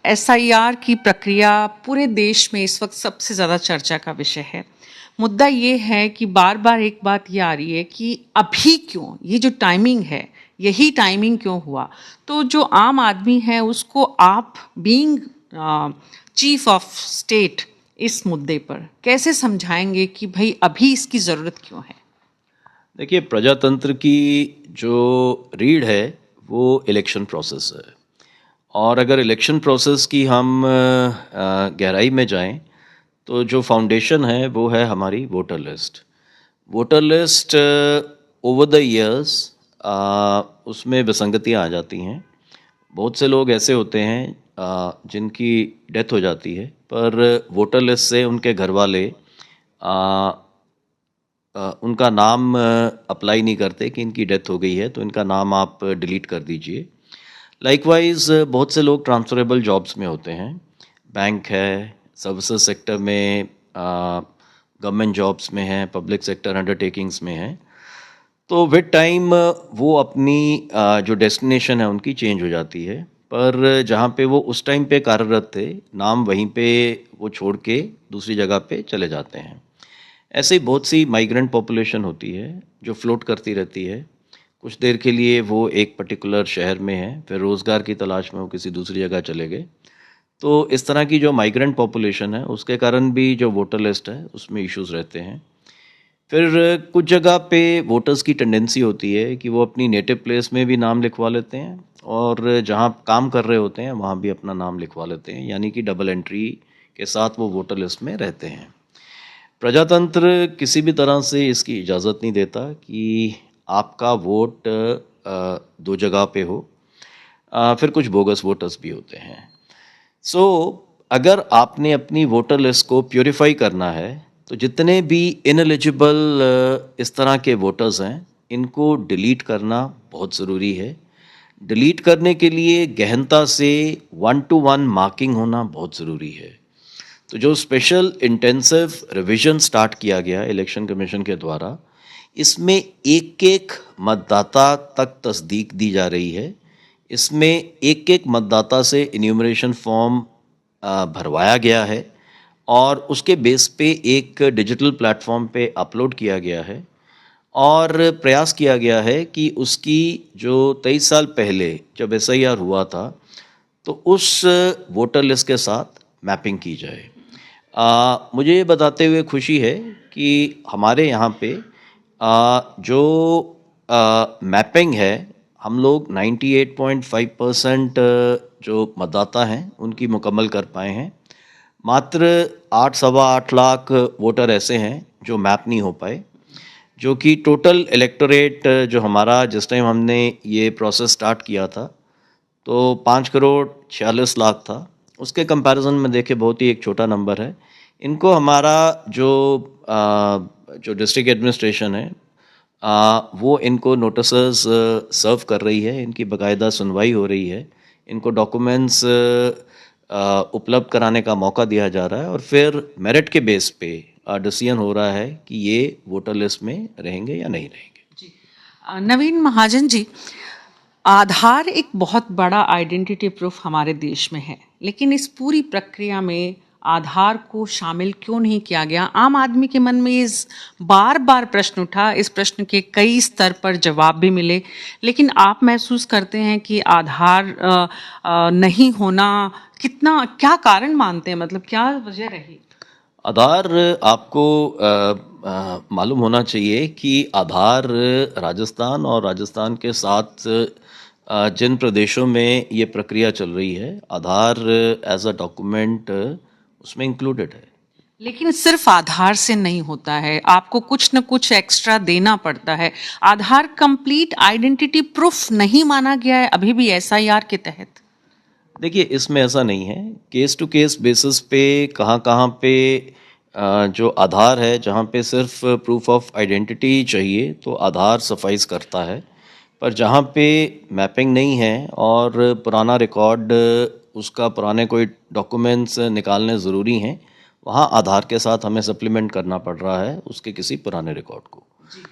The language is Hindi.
एसआईआर की प्रक्रिया पूरे देश में इस वक्त सबसे ज़्यादा चर्चा का विषय है। मुद्दा ये है कि बार बार एक बात ये आ रही है कि अभी क्यों ये जो टाइमिंग है, यही टाइमिंग क्यों हुआ। तो जो आम आदमी है उसको आप बीइंग चीफ ऑफ स्टेट इस मुद्दे पर कैसे समझाएंगे कि भाई अभी इसकी ज़रूरत क्यों है? देखिए, प्रजातंत्र की जो रीढ़ है वो इलेक्शन प्रोसेस है। और अगर इलेक्शन प्रोसेस की हम गहराई में जाएं तो जो फाउंडेशन है वो है हमारी voter list. Voter list over the years उसमें विसंगतियां आ जाती हैं। बहुत से लोग ऐसे होते हैं जिनकी डेथ हो जाती है, पर वोटर लिस्ट से उनके घर वाले उनका नाम अप्लाई नहीं करते कि इनकी डेथ हो गई है तो इनका नाम आप डिलीट कर दीजिए। लाइकवाइज बहुत से लोग ट्रांसफरेबल जॉब्स में होते हैं, बैंक है, सर्विसेज सेक्टर में, गवर्नमेंट जॉब्स में हैं, पब्लिक सेक्टर अंडरटेकिंग्स में हैं। तो विद टाइम वो अपनी जो डेस्टिनेशन है उनकी चेंज हो जाती है, पर जहाँ पे वो उस टाइम पे कार्यरत थे नाम वहीं पे वो छोड़ के दूसरी जगह पे चले जाते हैं। ऐसे ही बहुत सी माइग्रेंट पॉपुलेशन होती है जो फ्लोट करती रहती है। कुछ देर के लिए वो एक पर्टिकुलर शहर में है, फिर रोज़गार की तलाश में वो किसी दूसरी जगह चले गए। तो इस तरह की जो माइग्रेंट पॉपुलेशन है उसके कारण भी जो वोटर लिस्ट है उसमें इश्यूज रहते हैं। फिर कुछ जगह पे वोटर्स की टेंडेंसी होती है कि वो अपनी नेटिव प्लेस में भी नाम लिखवा लेते हैं और जहाँ काम कर रहे होते हैं वहाँ भी अपना नाम लिखवा लेते हैं, यानी कि डबल एंट्री के साथ वो वोटर लिस्ट में रहते हैं। प्रजातंत्र किसी भी तरह से इसकी इजाज़त नहीं देता कि आपका वोट दो जगह पे हो। फिर कुछ बोगस वोटर्स भी होते हैं। सो अगर आपने अपनी वोटर लिस्ट को प्योरीफाई करना है तो जितने भी इनएलिजिबल इस तरह के वोटर्स हैं इनको डिलीट करना बहुत ज़रूरी है। डिलीट करने के लिए गहनता से 1-to-1 मार्किंग होना बहुत ज़रूरी है। तो जो स्पेशल इंटेंसिव रिवीजन स्टार्ट किया गया इलेक्शन कमीशन के द्वारा, इसमें एक एक मतदाता तक तस्दीक दी जा रही है। इसमें एक एक मतदाता से इन्यूमरेशन फॉर्म भरवाया गया है और उसके बेस पे एक डिजिटल प्लेटफॉर्म पे अपलोड किया गया है और प्रयास किया गया है कि उसकी जो 23 साल पहले जब एसआईआर हुआ था तो उस वोटर लिस्ट के साथ मैपिंग की जाए। मुझे ये बताते हुए खुशी है कि हमारे यहाँ पे जो मैपिंग है हम लोग 98.5% जो मतदाता हैं उनकी मुकम्मल कर पाए हैं। मात्र 8-8.25 लाख वोटर ऐसे हैं जो मैप नहीं हो पाए, जो कि टोटल इलेक्टोरेट जो हमारा जिस टाइम हमने ये प्रोसेस स्टार्ट किया था तो 5,46,00,000 था। उसके कंपैरिजन में देखें बहुत ही एक छोटा नंबर है। इनको हमारा जो डिस्ट्रिक्ट एडमिनिस्ट्रेशन है वो इनको नोटिसेस सर्व कर रही है, इनकी बाकायदा सुनवाई हो रही है, इनको डॉक्यूमेंट्स उपलब्ध कराने का मौका दिया जा रहा है और फिर मेरिट के बेस पे डिसीजन हो रहा है कि ये वोटर लिस्ट में रहेंगे या नहीं रहेंगे। जी, नवीन महाजन जी, आधार एक बहुत बड़ा आइडेंटिटी प्रूफ हमारे देश में है, लेकिन इस पूरी प्रक्रिया में आधार को शामिल क्यों नहीं किया गया? आम आदमी के मन में इस बार बार प्रश्न उठा, इस प्रश्न के कई स्तर पर जवाब भी मिले, लेकिन आप महसूस करते हैं कि आधार नहीं होना क्या कारण मानते हैं, मतलब क्या वजह रही? आधार आपको मालूम होना चाहिए कि आधार राजस्थान और राजस्थान के साथ जिन प्रदेशों में ये प्रक्रिया चल रही है, आधार एज अ डॉक्यूमेंट उसमें इंक्लूडेड है। लेकिन सिर्फ आधार से नहीं होता है, आपको कुछ न कुछ एक्स्ट्रा देना पड़ता है। आधार कंप्लीट आइडेंटिटी प्रूफ नहीं माना गया है अभी भी एसआईआर के तहत। देखिए, इसमें ऐसा नहीं है, केस टू केस बेसिस पे कहाँ कहाँ पे जो आधार है जहाँ पे सिर्फ प्रूफ ऑफ आइडेंटिटी चाहिए तो आधार सफाइस करता है, पर जहाँ पे मैपिंग नहीं है और पुराना रिकॉर्ड उसका पुराने कोई डॉक्यूमेंट्स निकालने ज़रूरी हैं, वहाँ आधार के साथ हमें सप्लीमेंट करना पड़ रहा है उसके किसी पुराने रिकॉर्ड को।